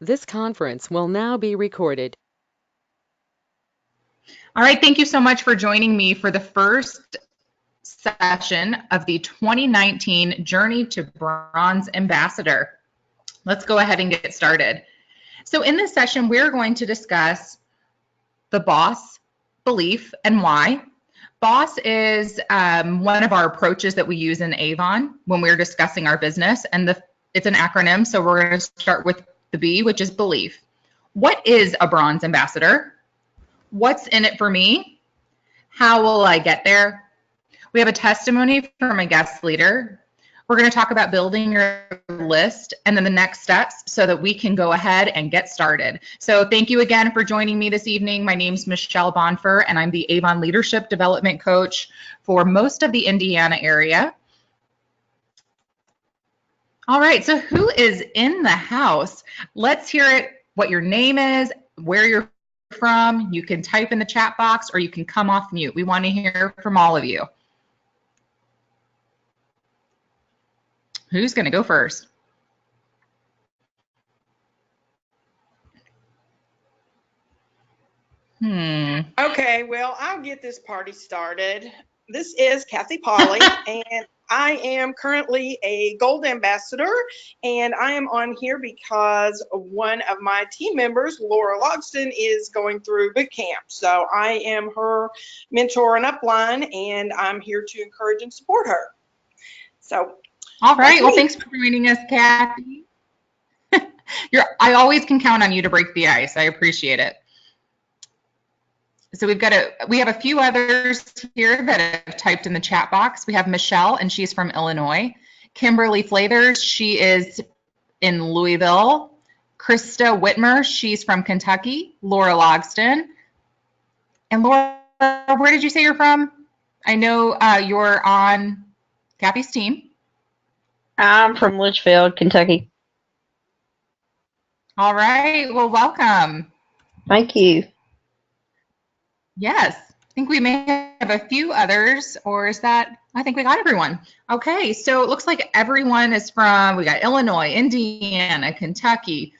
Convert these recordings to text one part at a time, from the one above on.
This conference will now be recorded. All right, thank you so much for joining me for the first session of the 2019 Journey to Bronze Ambassador. Let's go ahead and get started. So in this session, we're going to discuss the BOSS belief and why. BOSS is one of our approaches that we use in Avon when we're discussing our business, and it's an acronym, so we're going to start with the B, which is belief. What is a Bronze Ambassador? What's in it for me? How will I get there? We have a testimony from a guest leader. We're going to talk about building your list and then the next steps so that we can go ahead and get started. So thank you again for joining me this evening. My name's Michelle Bonfer, and I'm the Avon Leadership Development Coach for most of the Indiana area. All right, so who is in the house? Let's hear it, what your name is, where you're from. You can type in the chat box or you can come off mute. We want to hear from all of you. Who's going to go first? Okay, well, I'll get this party started. This is Kathy Polly, and I am currently a Gold Ambassador, and I am on here because one of my team members, Laura Logston, is going through Bootcamp. So I am her mentor and upline, and I'm here to encourage and support her. So, all right. Well, thanks for joining us, Kathy. I always can count on you to break the ice. I appreciate it. So we have a few others here that have typed in the chat box. We have Michelle, and she's from Illinois. Kimberly Flathers, she is in Louisville. Krista Whitmer, she's from Kentucky. Laura Logston. And Laura, where did you say you're from? I know you're on Kathy's team. I'm from Litchfield, Kentucky. All right, well, welcome. Thank you. Yes, I think we may have a few others, or is that, I think we got everyone. Okay, so it looks like everyone is from, we got Illinois, Indiana, Kentucky.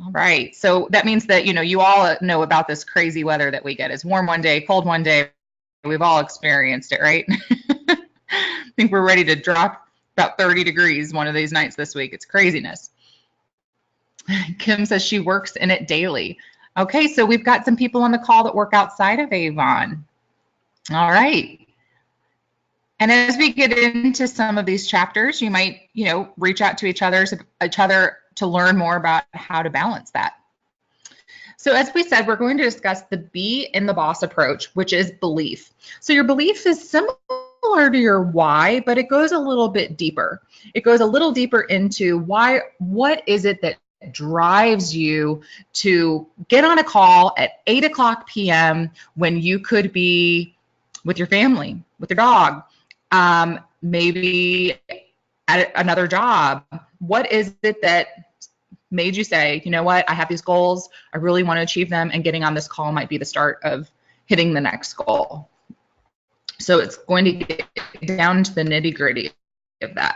All right, so that means that, you all know about this crazy weather that we get. It's warm one day, cold one day. We've all experienced it, right? I think we're ready to drop about 30 degrees one of these nights this week. It's craziness. Kim says she works in it daily. Okay, so we've got some people on the call that work outside of Avon. All right. And as we get into some of these chapters, you might, reach out to each other to learn more about how to balance that. So as we said, we're going to discuss the B in the BOSS approach, which is belief. So your belief is similar to your why, but it goes a little bit deeper. It goes a little deeper into what is it that drives you to get on a call at 8:00 p.m. when you could be with your family, with your dog, maybe at another job. What is it that made you say, you know what, I have these goals, I really want to achieve them, and getting on this call might be the start of hitting the next goal. So it's going to get down to the nitty-gritty of that.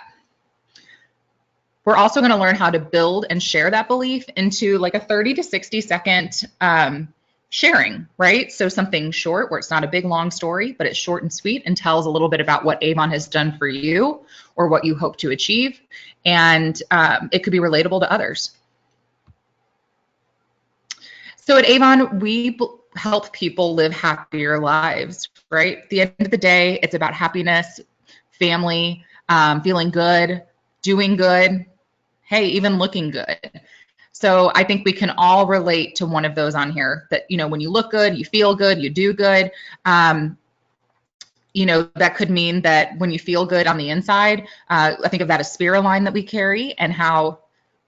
We're also going to learn how to build and share that belief into like a 30 to 60 second sharing, right? So something short where it's not a big, long story, but it's short and sweet and tells a little bit about what Avon has done for you or what you hope to achieve. And it could be relatable to others. So at Avon, we help people live happier lives, right? At the end of the day, it's about happiness, family, feeling good, doing good, hey, even looking good. So I think we can all relate to one of those on here that, when you look good, you feel good, you do good. That could mean that when you feel good on the inside, I think of that as Spiraline that we carry, and how,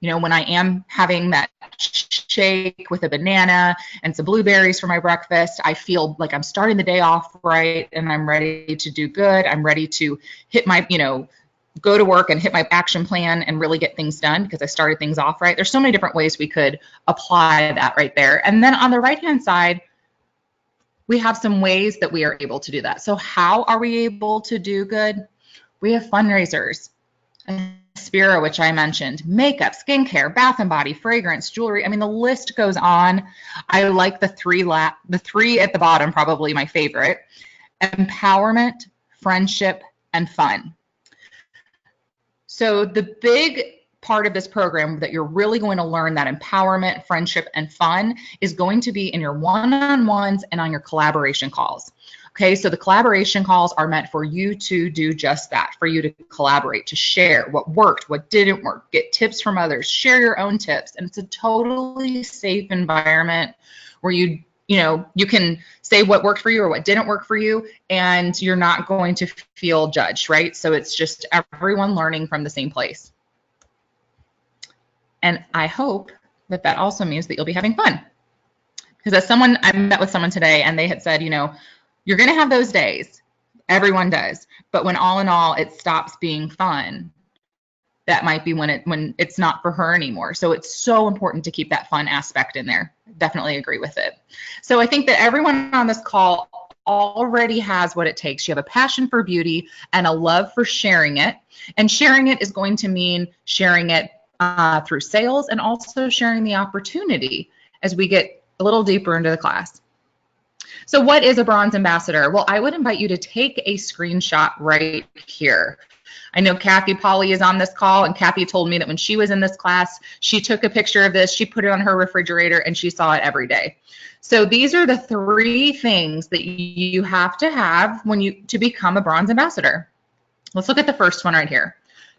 when I am having that shake with a banana and some blueberries for my breakfast, I feel like I'm starting the day off right and I'm ready to do good. I'm ready to hit my, go to work and hit my action plan and really get things done because I started things off right. There's so many different ways we could apply that right there. And then on the right-hand side, we have some ways that we are able to do that. So how are we able to do good? We have fundraisers. Aspira, which I mentioned, makeup, skincare, bath and body, fragrance, jewelry. I mean, the list goes on. I like the three at the bottom, probably my favorite: empowerment, friendship, and fun. So the big part of this program that you're really going to learn that empowerment, friendship, and fun is going to be in your one-on-ones and on your collaboration calls. Okay, so the collaboration calls are meant for you to do just that, for you to collaborate, to share what worked, what didn't work, get tips from others, share your own tips. And it's a totally safe environment where you can say what worked for you or what didn't work for you, and you're not going to feel judged, right? So it's just everyone learning from the same place. And I hope that that also means that you'll be having fun. Because I met with someone today and they had said, you're going to have those days. Everyone does. But when all in all, it stops being fun, that might be when it's not for her anymore. So it's so important to keep that fun aspect in there. Definitely agree with it. So I think that everyone on this call already has what it takes. You have a passion for beauty and a love for sharing it. And sharing it is going to mean sharing it through sales and also sharing the opportunity as we get a little deeper into the class. So what is a bronze ambassador? Well, I would invite you to take a screenshot right here. I know Kathy Polly is on this call, and Kathy told me that when she was in this class, she took a picture of this, she put it on her refrigerator, and she saw it every day. So these are the 3 things that you have to have to become a bronze ambassador. Let's look at the first one right here.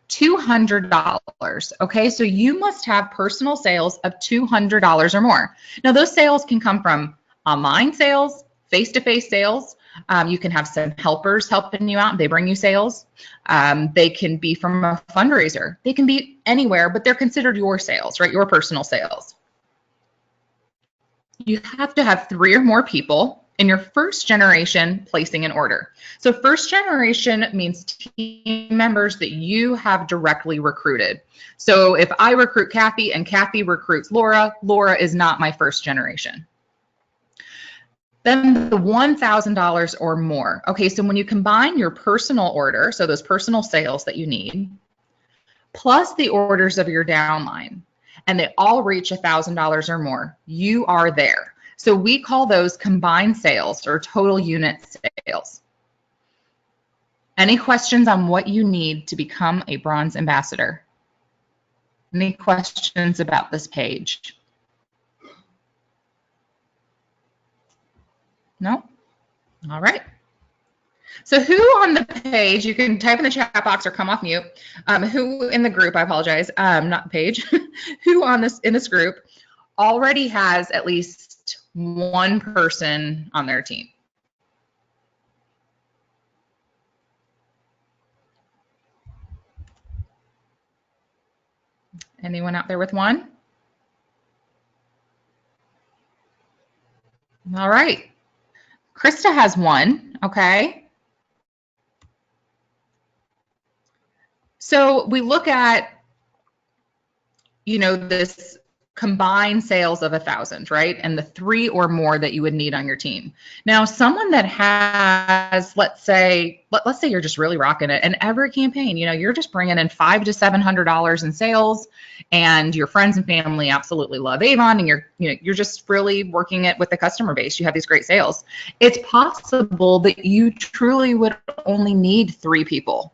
$200. Okay, so you must have personal sales of $200 or more. Now, those sales can come from online sales, face-to-face sales. You can have some helpers helping you out. They bring you sales. They can be from a fundraiser. They can be anywhere, but they're considered your sales, right? Your personal sales. You have to have 3 or more people in your first generation placing an order. So first generation means team members that you have directly recruited. So if I recruit Kathy and Kathy recruits Laura, Laura is not my first generation. Then the $1,000 or more. Okay, so when you combine your personal order, so those personal sales that you need, plus the orders of your downline, and they all reach $1,000 or more, you are there. So we call those combined sales or total unit sales. Any questions on what you need to become a bronze ambassador? Any questions about this page? No? All right. So who on the page, you can type in the chat box or come off mute, who in the group, I apologize, not the page, who in this group already has at least 1 person on their team? Anyone out there with 1? All right. Krista has 1, okay. So we look at, this combined sales of 1,000, right? And the 3 or more that you would need on your team. Now, someone that has, let's say you're just really rocking it, and every campaign, you're just bringing in $500 to $700 in sales, and your friends and family absolutely love Avon, and you're just really working it with the customer base. You have these great sales. It's possible that you truly would only need 3 people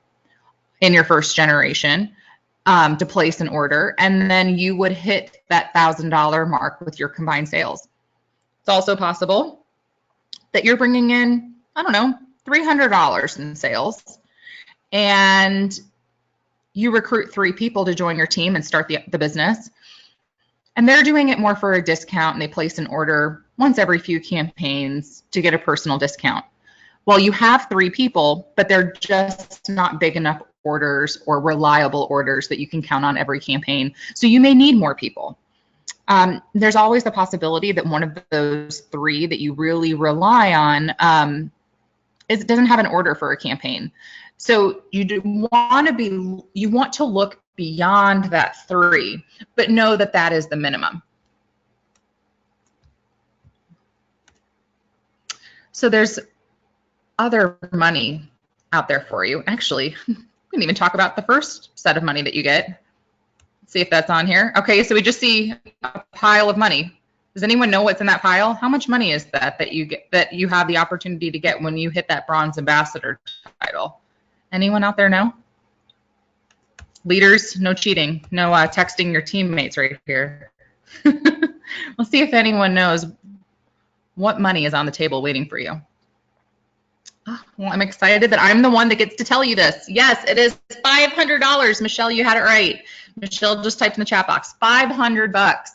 in your first generation to place an order, and then you would hit that $1,000 mark with your combined sales. It's also possible that you're bringing in, I don't know, $300 in sales, and you recruit 3 people to join your team and start the business, and they're doing it more for a discount, and they place an order once every few campaigns to get a personal discount. Well, you have 3 people, but they're just not big enough orders or reliable orders that you can count on every campaign. So you may need more people. There's always the possibility that one of those 3 that you really rely on doesn't have an order for a campaign. So you want to look beyond that 3, but know that that is the minimum. So there's other money out there for you. Actually, We can even talk about the first set of money that you get. Let's see if that's on here. Okay, so we just see a pile of money. Does anyone know what's in that pile? How much money is that you get, that you have the opportunity to get when you hit that bronze ambassador title? Anyone out there know? Leaders, no cheating, no texting your teammates right here. We'll see if anyone knows what money is on the table waiting for you. Well, I'm excited that I'm the one that gets to tell you this. Yes, it is $500. Michelle, you had it right. Michelle just typed in the chat box, $500.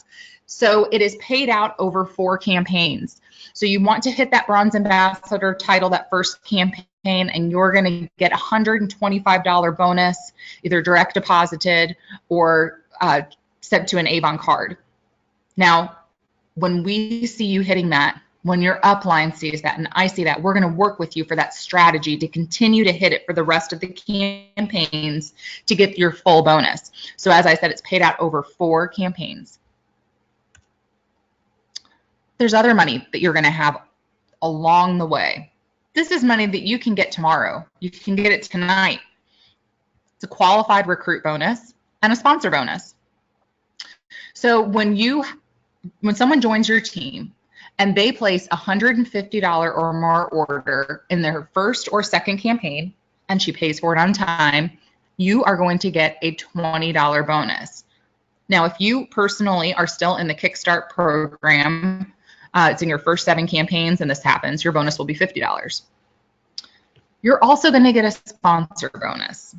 So it is paid out over 4 campaigns. So you want to hit that bronze ambassador title, that first campaign, and you're going to get a $125 bonus, either direct deposited or sent to an Avon card. Now, when we see you hitting that, when your upline sees that and I see that, we're going to work with you for that strategy to continue to hit it for the rest of the campaigns to get your full bonus. So as I said, it's paid out over 4 campaigns. There's other money that you're going to have along the way. This is money that you can get tomorrow. You can get it tonight. It's a qualified recruit bonus and a sponsor bonus. So when someone joins your team and they place a $150 or more order in their first or second campaign, and she pays for it on time, you are going to get a $20 bonus. Now, if you personally are still in the Kickstart program, it's in your first 7 campaigns and this happens, your bonus will be $50. You're also going to get a sponsor bonus.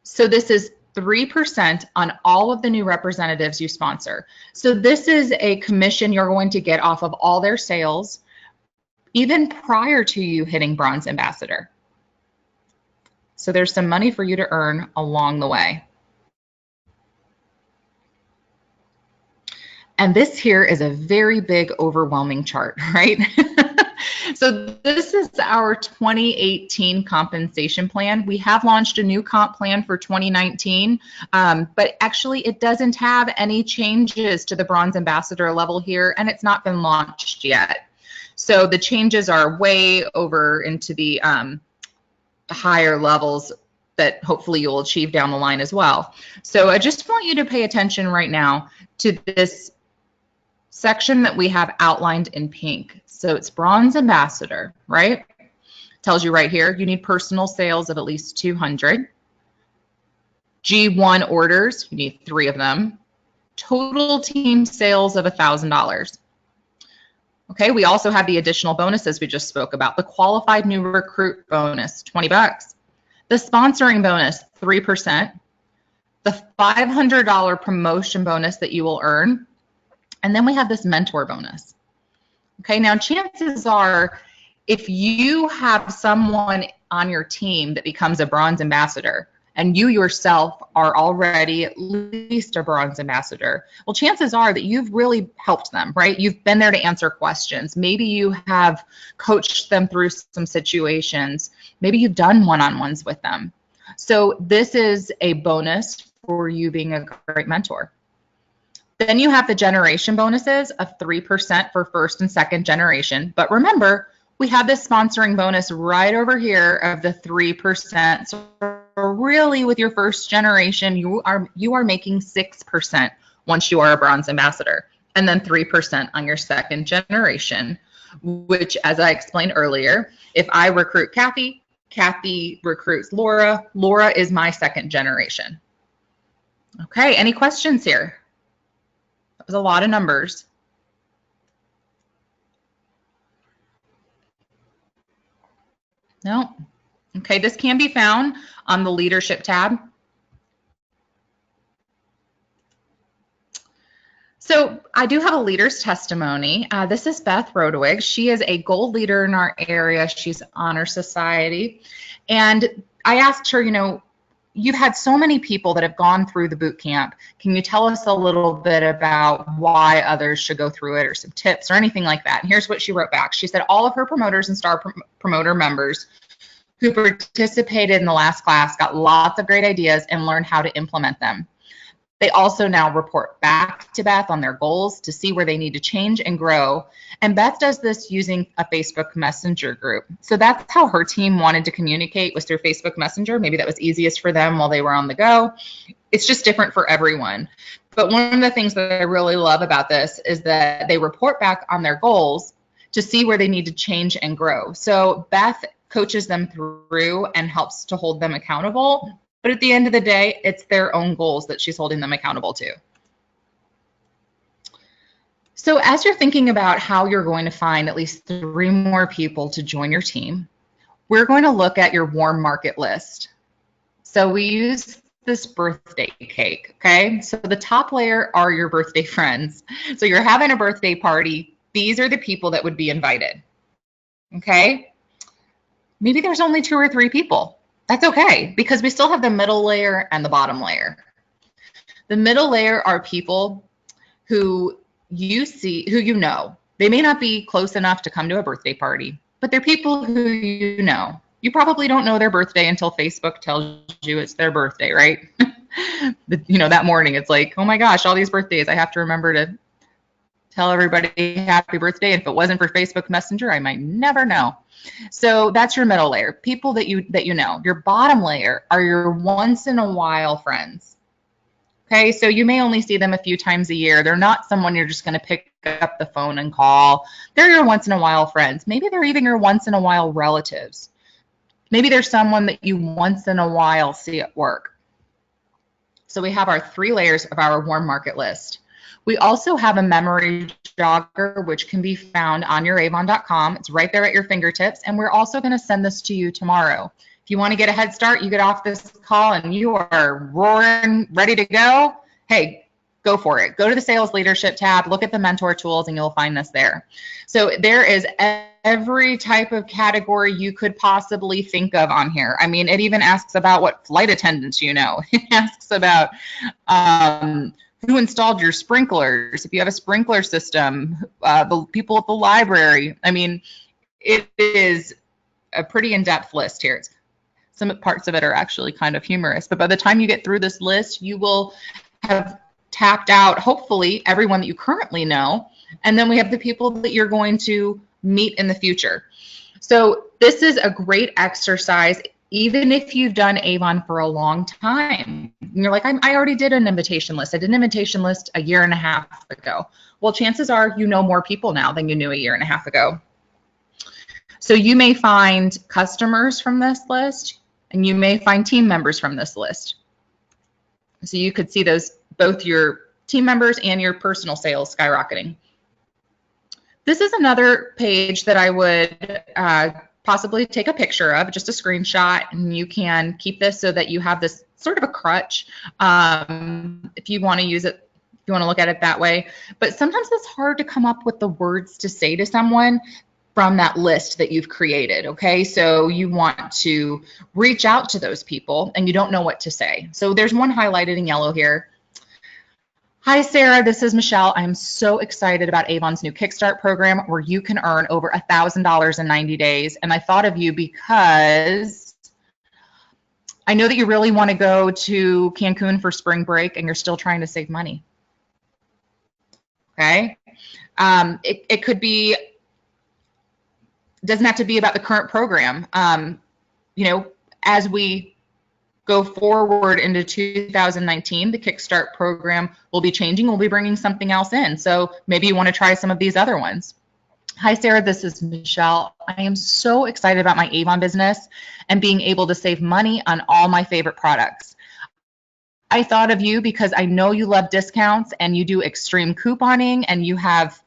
So this is 3% on all of the new representatives you sponsor. So this is a commission you're going to get off of all their sales, even prior to you hitting bronze ambassador. So there's some money for you to earn along the way. And this here is a very big, overwhelming chart, right? So this is our 2018 compensation plan. We have launched a new comp plan for 2019, but actually it doesn't have any changes to the bronze ambassador level here, and it's not been launched yet. So the changes are way over into the higher levels that hopefully you'll achieve down the line as well. So I just want you to pay attention right now to this section that we have outlined in pink. So it's bronze ambassador, right? Tells you right here, you need personal sales of at least 200. G1 orders, you need 3 of them. Total team sales of $1,000. Okay, we also have the additional bonuses we just spoke about. The qualified new recruit bonus, $20. The sponsoring bonus, 3%. The $500 promotion bonus that you will earn. And then we have this mentor bonus. Okay, now chances are if you have someone on your team that becomes a bronze ambassador and you yourself are already at least a bronze ambassador, well, chances are that you've really helped them, right? You've been there to answer questions. Maybe you have coached them through some situations. Maybe you've done one-on-ones with them. So this is a bonus for you being a great mentor. Then you have the generation bonuses of 3% for first and second generation. But remember, we have this sponsoring bonus right over here of the 3%. So really with your first generation, you are making 6% once you are a bronze ambassador, and then 3% on your second generation, which, as I explained earlier, if I recruit Kathy, Kathy recruits Laura, Laura is my second generation. Okay, any questions here? That was a lot of numbers. No. Okay, this can be found on the leadership tab. So I do have a leader's testimony. This is Beth Rodewig. She is a gold leader in our area. She's Honor Society. And I asked her, you know, you've had so many people that have gone through the boot camp. Can you tell us a little bit about why others should go through it, or some tips or anything like that? And here's what she wrote back. She said all of her promoters and star promoter members who participated in the last class got lots of great ideas and learned how to implement them. They also now report back to Beth on their goals to see where they need to change and grow. And Beth does this using a Facebook Messenger group. So that's how her team wanted to communicate, was through Facebook Messenger. Maybe that was easiest for them while they were on the go. It's just different for everyone. But one of the things that I really love about this is that they report back on their goals to see where they need to change and grow. So Beth coaches them through and helps to hold them accountable. But at the end of the day, it's their own goals that she's holding them accountable to. So as you're thinking about how you're going to find at least 3 more people to join your team, we're going to look at your warm market list. So we use this birthday cake, okay? So the top layer are your birthday friends. So you're having a birthday party. These are the people that would be invited, okay? Maybe there's only 2 or 3 people. That's okay, because we still have the middle layer and the bottom layer. The middle layer are people who you know. They may not be close enough to come to a birthday party, but they're people who you know. You probably don't know their birthday until Facebook tells you it's their birthday, right? That morning it's like, oh my gosh, all these birthdays. I have to remember to tell everybody happy birthday. If it wasn't for Facebook Messenger, I might never know. So that's your middle layer, people that you know. Your bottom layer are your once in a while friends. Okay, so you may only see them a few times a year. They're not someone you're just going to pick up the phone and call. They're your once in a while friends. Maybe they're even your once in a while relatives. Maybe there's someone that you once in a while see at work. So we have our 3 layers of our warm market list. We also have a memory jogger, which can be found on your Avon.com. It's right there at your fingertips. And we're also going to send this to you tomorrow. If you want to get a head start, you get off this call and you are roaring, ready to go. Hey, go for it. Go to the sales leadership tab, look at the mentor tools, and you'll find this there. So there is every type of category you could possibly think of on here. I mean, it even asks about what flight attendants you know. It asks about who installed your sprinklers, if you have a sprinkler system, the people at the library. I mean, it is a pretty in-depth list here. Some parts of it are actually kind of humorous, but by the time you get through this list, you will have tapped out, hopefully, everyone that you currently know. And then we have the people that you're going to meet in the future. So this is a great exercise, even if you've done Avon for a long time. And you're like, I already did an invitation list. I did an invitation list a year and a half ago. Well, chances are you know more people now than you knew a year and a half ago. So you may find customers from this list, and you may find team members from this list. So you could see those, both your team members and your personal sales skyrocketing. This is another page that I would possibly take a picture of, just a screenshot, and you can keep this so that you have this sort of a crutch if you want to use it, if you want to look at it that way. But sometimes it's hard to come up with the words to say to someone from that list that you've created, okay? So you want to reach out to those people and you don't know what to say. So there's one highlighted in yellow here. Hi, Sarah, this is Michelle. I'm so excited about Avon's new Kickstart program where you can earn over $1,000 in 90 days. And I thought of you because I know that you really want to go to Cancun for spring break and you're still trying to save money. Okay? It could be, doesn't have to be about the current program. As we go forward into 2019, the Kickstart program will be changing. We'll be bringing something else in. So maybe you want to try some of these other ones. Hi, Sarah, this is Michelle. I am so excited about my Avon business and being able to save money on all my favorite products. I thought of you because I know you love discounts and you do extreme couponing and you have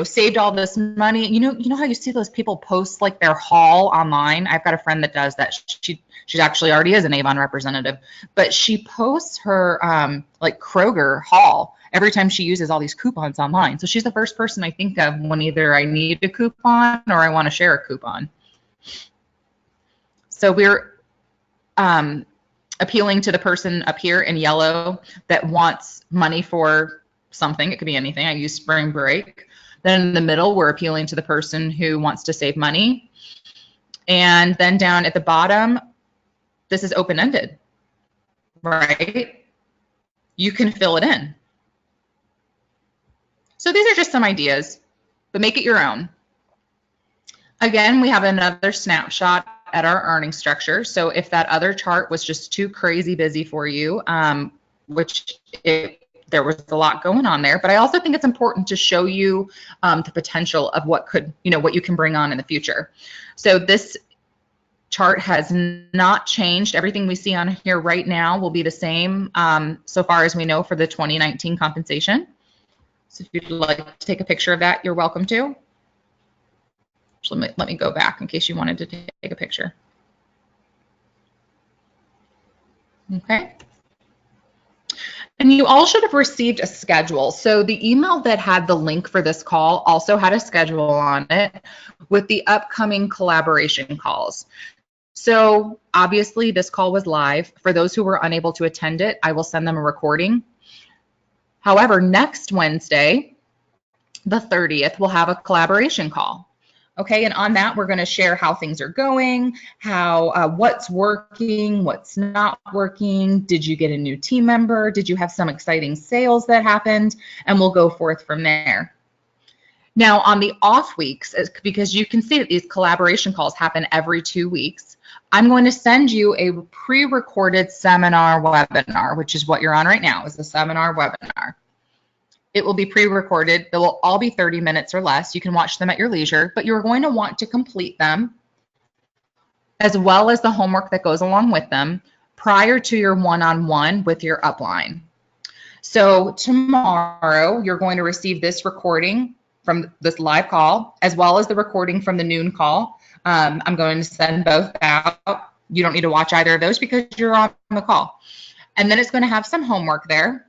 saved all this money. You know how you see those people post like their haul online? I've got a friend that does that. She actually already is an Avon representative, but she posts her like Kroger haul every time she uses all these coupons online. So she's the first person I think of when either I need a coupon or I want to share a coupon. So we're appealing to the person up here in yellow that wants money for something. It could be anything. I use spring break. Then in the middle, we're appealing to the person who wants to save money. And then down at the bottom, this is open-ended, right? you can fill it in. So these are just some ideas, but make it your own. Again, we have another snapshot at our earning structure. So if that other chart was just too crazy busy for you, there was a lot going on there, but I also think it's important to show you the potential of what you can bring on in the future. So this chart has not changed. Everything we see on here right now will be the same so far as we know for the 2019 compensation. So if you'd like to take a picture of that, you're welcome to. So let me go back in case you wanted to take a picture. Okay. And you all should have received a schedule. So the email that had the link for this call also had a schedule on it with the upcoming collaboration calls. So obviously this call was live. For those who were unable to attend it, I will send them a recording. However, next Wednesday, the 30th, we'll have a collaboration call. Okay, and on that, we're going to share how things are going, what's working, what's not working. Did you get a new team member? Did you have some exciting sales that happened? And we'll go forth from there. Now, on the off weeks, because you can see that these collaboration calls happen every 2 weeks, I'm going to send you a pre-recorded seminar webinar, which is what you're on right now, is a seminar webinar. It will be pre-recorded. They will all be 30 minutes or less. You can watch them at your leisure, but you're going to want to complete them as well as the homework that goes along with them prior to your one-on-one with your upline. So tomorrow, you're going to receive this recording from this live call, as well as the recording from the noon call. I'm going to send both out. You don't need to watch either of those because you're on the call. And then it's going to have some homework there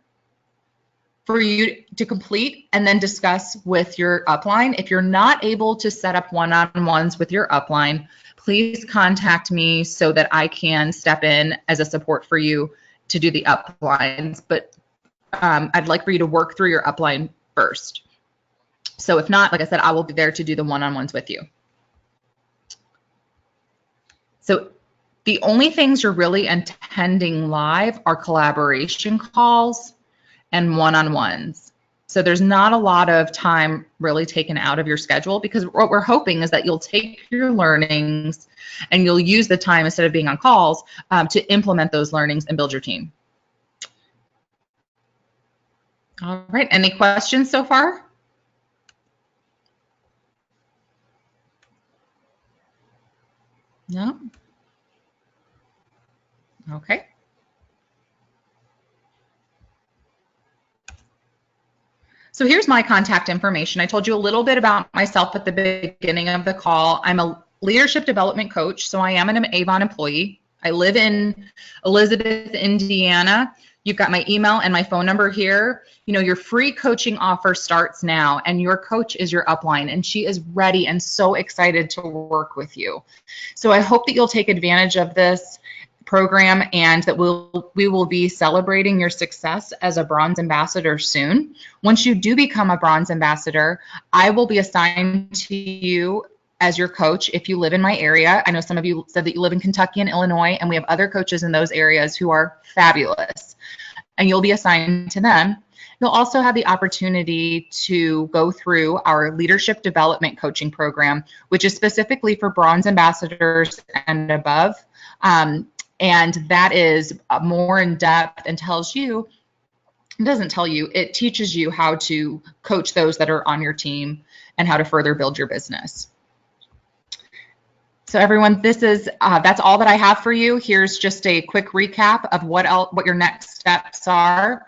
for you to complete and then discuss with your upline. If you're not able to set up one-on-ones with your upline, please contact me so that I can step in as a support for you to do the uplines. But I'd like for you to work through your upline first. So if not, like I said, I will be there to do the one-on-ones with you. So the only things you're really attending live are collaboration calls and one-on-ones. So there's not a lot of time really taken out of your schedule, because what we're hoping is that you'll take your learnings and you'll use the time instead of being on calls to implement those learnings and build your team. All right, any questions so far? No? Okay. So here's my contact information. I told you a little bit about myself at the beginning of the call. I'm a leadership development coach, so I am an Avon employee. I live in Elizabeth, Indiana. You've got my email and my phone number here. You know, your free coaching offer starts now, and your coach is your upline, and she is ready and so excited to work with you. So I hope that you'll take advantage of this program, and that we will be celebrating your success as a bronze ambassador soon. Once you do become a bronze ambassador, I will be assigned to you as your coach if you live in my area. I know some of you said that you live in Kentucky and Illinois, and we have other coaches in those areas who are fabulous, and you'll be assigned to them. You'll also have the opportunity to go through our leadership development coaching program, which is specifically for bronze ambassadors and above. And that is more in depth and it teaches you how to coach those that are on your team and how to further build your business. So everyone, that's all that I have for you. Here's just a quick recap of what your next steps are.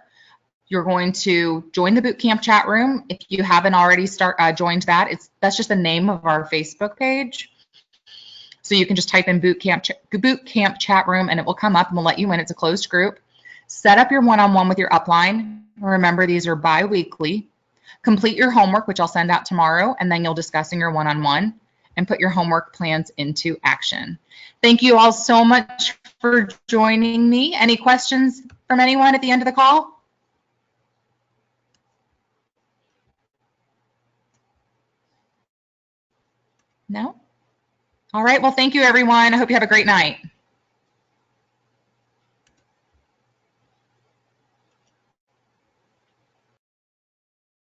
You're going to join the Bootcamp chat room. If you haven't already joined that, that's just the name of our Facebook page. So you can just type in Bootcamp chat room and it will come up and we'll let you in. It's a closed group. Set up your one-on-one with your upline. Remember, these are bi-weekly. Complete your homework, which I'll send out tomorrow, and then you'll discuss in your one-on-one and put your homework plans into action. Thank you all so much for joining me. Any questions from anyone at the end of the call? No? All right, well, thank you, everyone. I hope you have a great night.